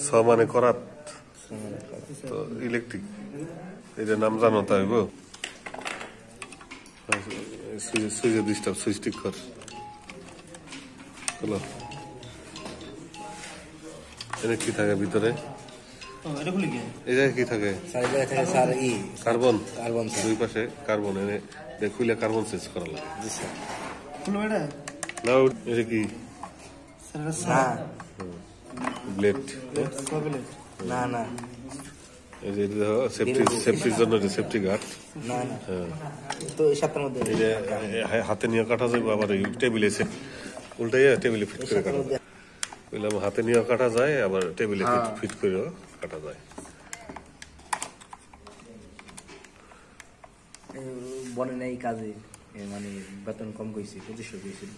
ছ মানে করাত তো ইলেকট্রিক এটা নাম জানো তাই গো সুইচে ডিস্টার্ব সুইচ ঠিক কর হলো এনে কি থাকে ভিতরে এই জায়গায় কি থাকে কার্বন দুই পাশে কার্বন এনে খুলে কার্বন চেঞ্জ করা লাগে না এটা কি ব্লেড না না এই যে সেফটির জন্য সেফটি গার্ড তো এই সপ্তাহের মধ্যে এই যে হাতে নিয়ে কাটা যাবে আবার টেবিলে উল্টাইয়া টেবিলে ফিট করে কাটা যায় বললাম হাতে নিয়ে কাটা যায় আবার টেবিলে ফিট করে কাটা যায় বনে নাই কাজে মানে বেতন কম কইছি 2500 কইছিল